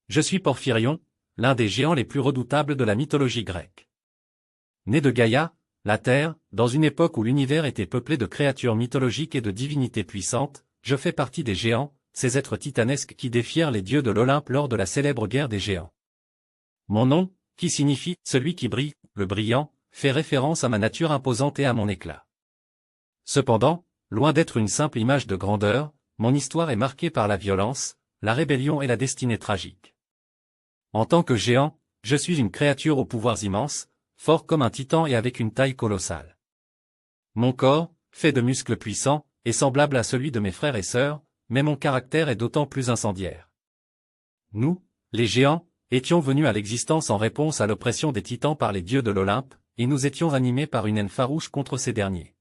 Je suis Porphyrion, l'un des géants les plus redoutables de la mythologie grecque. Né de Gaïa, la Terre, dans une époque où l'univers était peuplé de créatures mythologiques et de divinités puissantes, je fais partie des géants, ces êtres titanesques qui défièrent les dieux de l'Olympe lors de la célèbre guerre des géants. Mon nom, qui signifie « celui qui brille », le brillant, fait référence à ma nature imposante et à mon éclat. Cependant, loin d'être une simple image de grandeur, mon histoire est marquée par la violence, la rébellion et la destinée tragique. En tant que géant, je suis une créature aux pouvoirs immenses, fort comme un titan et avec une taille colossale. Mon corps, fait de muscles puissants, est semblable à celui de mes frères et sœurs, mais mon caractère est d'autant plus incendiaire. Nous, les géants, étions venus à l'existence en réponse à l'oppression des titans par les dieux de l'Olympe, et nous étions animés par une haine farouche contre ces derniers.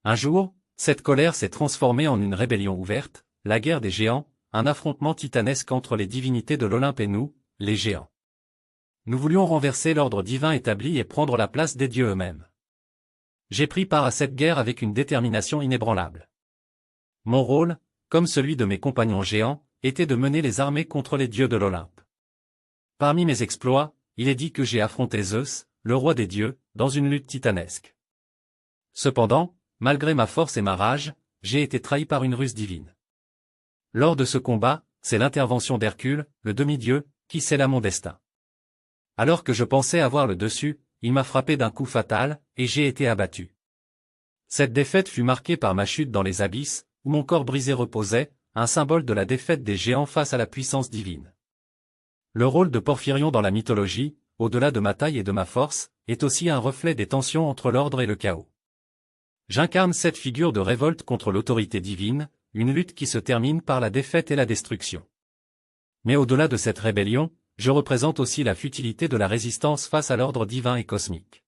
Un jour, cette colère s'est transformée en une rébellion ouverte, la guerre des géants, un affrontement titanesque entre les divinités de l'Olympe et nous, les géants. Nous voulions renverser l'ordre divin établi et prendre la place des dieux eux-mêmes. J'ai pris part à cette guerre avec une détermination inébranlable. Mon rôle, comme celui de mes compagnons géants, était de mener les armées contre les dieux de l'Olympe. Parmi mes exploits, il est dit que j'ai affronté Zeus, le roi des dieux, dans une lutte titanesque. Cependant, malgré ma force et ma rage, j'ai été trahi par une ruse divine. Lors de ce combat, c'est l'intervention d'Hercule, le demi-dieu, qui scella mon destin. Alors que je pensais avoir le dessus, il m'a frappé d'un coup fatal, et j'ai été abattu. Cette défaite fut marquée par ma chute dans les abysses, où mon corps brisé reposait, un symbole de la défaite des géants face à la puissance divine. Le rôle de Porphyrion dans la mythologie, au-delà de ma taille et de ma force, est aussi un reflet des tensions entre l'ordre et le chaos. J'incarne cette figure de révolte contre l'autorité divine, une lutte qui se termine par la défaite et la destruction. Mais au-delà de cette rébellion, je représente aussi la futilité de la résistance face à l'ordre divin et cosmique.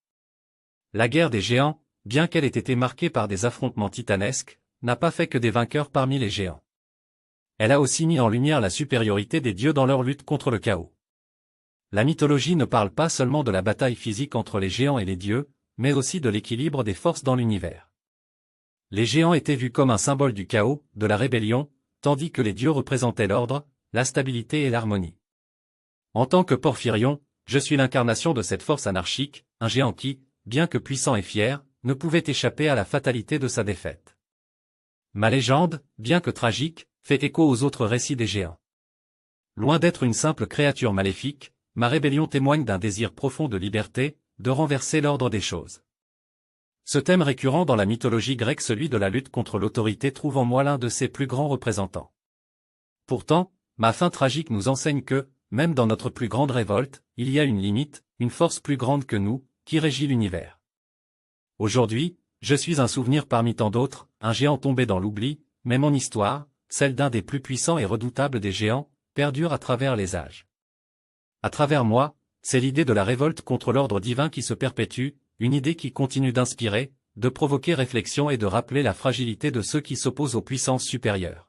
La guerre des géants, bien qu'elle ait été marquée par des affrontements titanesques, n'a pas fait que des vainqueurs parmi les géants. Elle a aussi mis en lumière la supériorité des dieux dans leur lutte contre le chaos. La mythologie ne parle pas seulement de la bataille physique entre les géants et les dieux, mais aussi de l'équilibre des forces dans l'univers. Les géants étaient vus comme un symbole du chaos, de la rébellion, tandis que les dieux représentaient l'ordre, la stabilité et l'harmonie. En tant que Porphyrion, je suis l'incarnation de cette force anarchique, un géant qui, bien que puissant et fier, ne pouvait échapper à la fatalité de sa défaite. Ma légende, bien que tragique, fait écho aux autres récits des géants. Loin d'être une simple créature maléfique, ma rébellion témoigne d'un désir profond de liberté, de renverser l'ordre des choses. Ce thème récurrent dans la mythologie grecque, celui de la lutte contre l'autorité, trouve en moi l'un de ses plus grands représentants. Pourtant, ma fin tragique nous enseigne que, même dans notre plus grande révolte, il y a une limite, une force plus grande que nous, qui régit l'univers. Aujourd'hui, je suis un souvenir parmi tant d'autres, un géant tombé dans l'oubli, mais mon histoire, celle d'un des plus puissants et redoutables des géants, perdure à travers les âges. À travers moi, c'est l'idée de la révolte contre l'ordre divin qui se perpétue, une idée qui continue d'inspirer, de provoquer réflexion et de rappeler la fragilité de ceux qui s'opposent aux puissances supérieures.